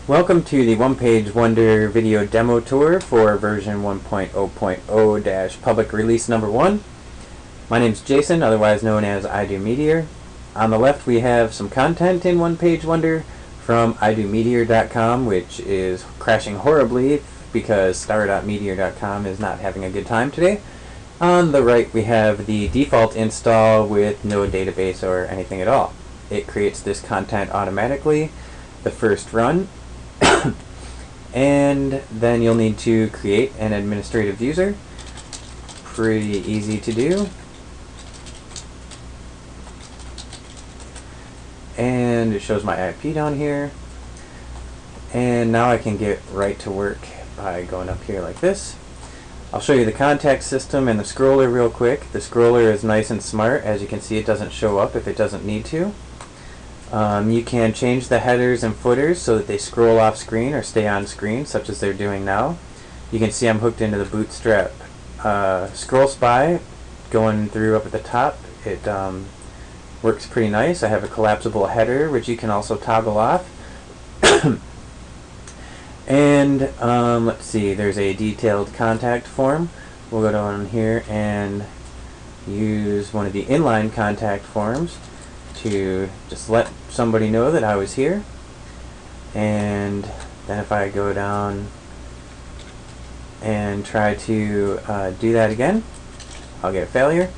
Welcome to the One-Page Wonder video demo tour for version 1.0.0-public release number 1. My name is Jason, otherwise known as I Do Meteor. On the left we have some content in One-Page Wonder from iDoMeteor.com, which is crashing horribly because star.meteor.com is not having a good time today. On the right we have the default install with no database or anything at all. It creates this content automatically the first run. And then you'll need to create an administrative user. Pretty easy to do. And it shows my IP down here. And now I can get right to work by going up here like this. I'll show you the contact system and the scroller real quick. The scroller is nice and smart. As you can see, it doesn't show up if it doesn't need to. You can change the headers and footers so that they scroll off screen or stay on screen, such as they're doing now. You can see I'm hooked into the Bootstrap scroll spy going through up at the top. It works pretty nice. I have a collapsible header which you can also toggle off. And let's see, there's a detailed contact form. We'll go down here and use one of the inline contact forms to just let somebody know that I was here. And then if I go down and try to do that again, I'll get a failure.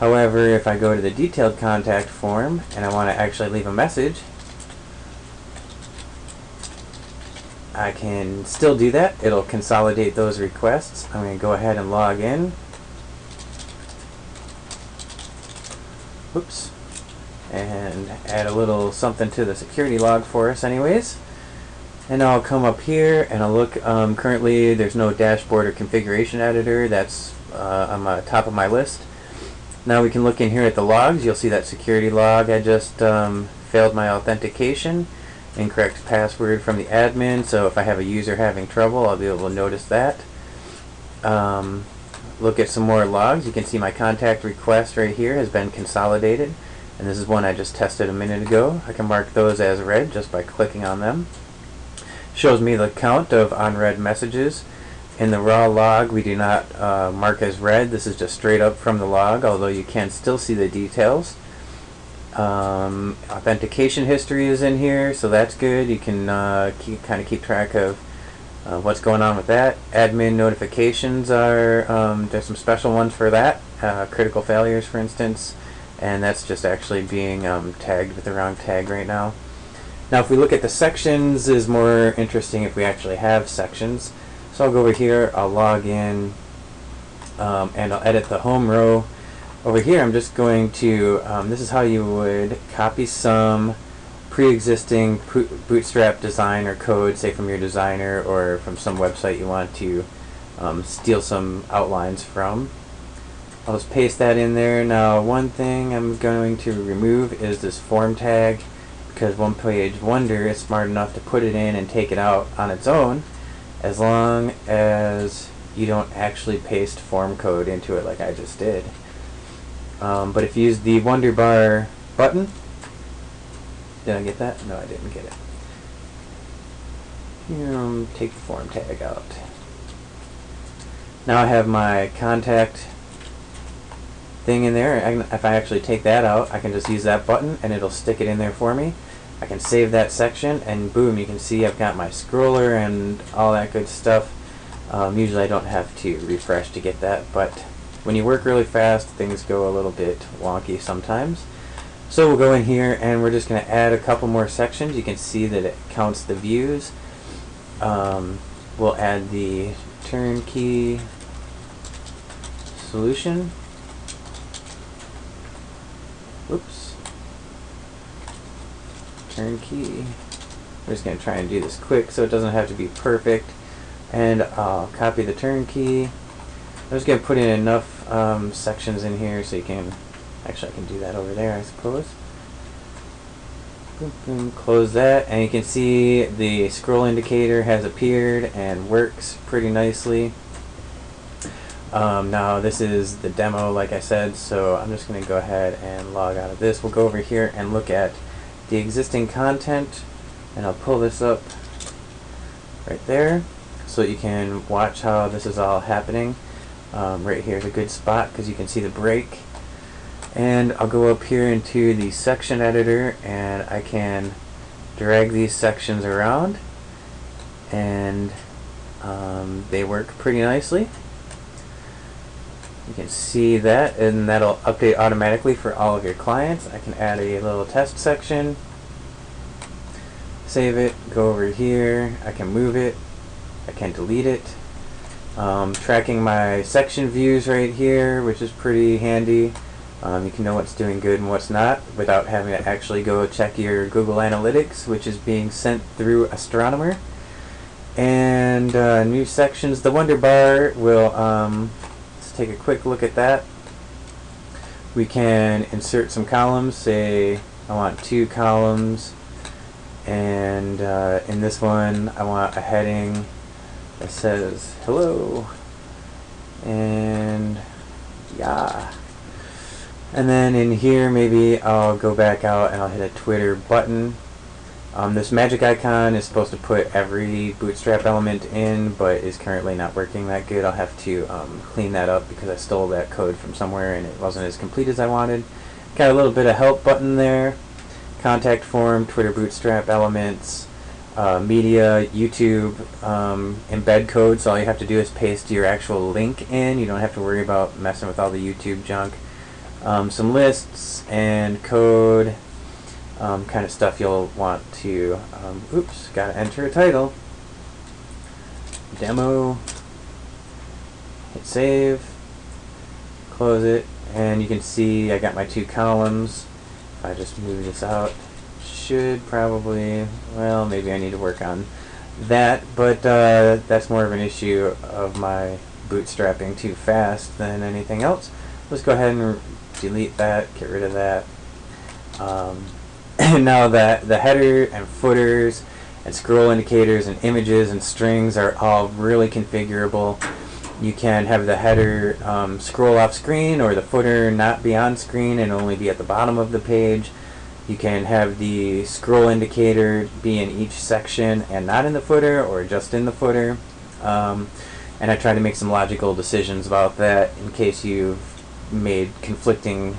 However, if I go to the detailed contact form and I want to actually leave a message, I can still do that. It'll consolidate those requests. I'm going to go ahead and log in. Oops. And add a little something to the security log for us anyways. And now I'll come up here and I'll look. Currently there's no dashboard or configuration editor. That's on the top of my list. Now we can look in here at the logs. You'll see that security log. I just failed my authentication. Incorrect password from the admin. So if I have a user having trouble, I'll be able to notice that. Look at some more logs. You can see my contact request right here has been consolidated. And this is one I just tested a minute ago. I can mark those as read just by clicking on them. Shows me the count of unread messages. In the raw log we do not mark as read. This is just straight up from the log, although you can still see the details. Authentication history is in here, so that's good. You can kind of keep track of what's going on with that. Admin notifications are, there's some special ones for that. Critical failures, for instance. And that's just actually being tagged with the wrong tag right now. Now if we look at the sections, is more interesting if we actually have sections. So I'll go over here, I'll log in, and I'll edit the home row. Over here I'm just going to, this is how you would copy some pre-existing Bootstrap design or code, say from your designer or from some website you want to steal some outlines from. I'll just paste that in there. Now one thing I'm going to remove is this form tag, because One-Page Wonder is smart enough to put it in and take it out on its own, as long as you don't actually paste form code into it like I just did. But if you use the Wonder Bar button, did I get that? No, I didn't get it. Take the form tag out. Now I have my contact thing in there. If I actually take that out, I can just use that button and it'll stick it in there for me. I can save that section and boom, you can see I've got my scroller and all that good stuff. Usually I don't have to refresh to get that, but when you work really fast, things go a little bit wonky sometimes. So we'll go in here and we're just going to add a couple more sections. You can see that it counts the views. We'll add the turnkey solution. Oops. Turnkey. We're just going to try and do this quick so it doesn't have to be perfect. And I'll copy the turnkey. I'm just going to put in enough sections in here so you can, actually I can do that over there I suppose. Boom, boom, close that, and you can see the scroll indicator has appeared and works pretty nicely. Now this is the demo like I said, so I'm just going to go ahead and log out of this. We'll go over here and look at the existing content, and I'll pull this up right there, so you can watch how this is all happening. Right here is a good spot because you can see the break. And I'll go up here into the section editor and I can drag these sections around, and they work pretty nicely. You can see that, and that'll update automatically for all of your clients. I can add a little test section, save it, go over here, I can move it, I can delete it. Tracking my section views right here, which is pretty handy. You can know what's doing good and what's not without having to actually go check your Google Analytics, which is being sent through Astronomer. And new sections. The Wonder Bar will, let's take a quick look at that. We can insert some columns. Say I want 2 columns, and in this one I want a heading that says hello, and yeah. And then in here maybe I'll go back out and I'll hit a Twitter button. This magic icon is supposed to put every Bootstrap element in, but is currently not working that good. I'll have to clean that up because I stole that code from somewhere and it wasn't as complete as I wanted. Got a little bit of help button there. Contact form, Twitter Bootstrap elements, media, YouTube, embed code, so all you have to do is paste your actual link in. You don't have to worry about messing with all the YouTube junk. Some lists and code, kind of stuff you'll want to, oops, gotta enter a title. Demo, hit save, close it, and you can see I got my 2 columns. If I just move this out, should probably, well, maybe I need to work on that, but that's more of an issue of my bootstrapping too fast than anything else. Let's go ahead and delete that, get rid of that. And now that the header and footers and scroll indicators and images and strings are all really configurable. You can have the header scroll off screen, or the footer not be on screen and only be at the bottom of the page. You can have the scroll indicator be in each section and not in the footer, or just in the footer. And I try to make some logical decisions about that in case you've made conflicting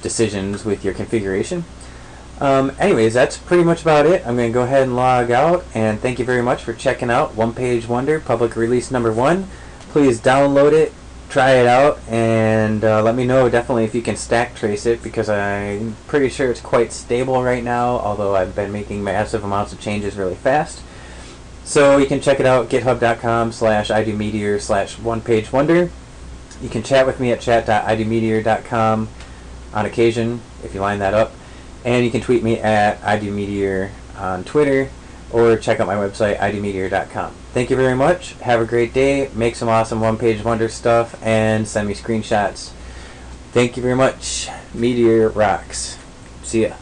decisions with your configuration. Anyways, that's pretty much about it. I'm going to go ahead and log out, and thank you very much for checking out One Page Wonder public release number 1. Please download it, try it out, and let me know definitely if you can stack trace it, because I'm pretty sure it's quite stable right now, although I've been making massive amounts of changes really fast. So you can check it out, github.com/idometeor/onepagewonder. You can chat with me at chat.idometeor.com on occasion if you line that up, and you can tweet me at idometeor on Twitter, or check out my website idometeor.com. Thank you very much. Have a great day. Make some awesome one-page wonder stuff and send me screenshots. Thank you very much. Meteor rocks. See ya.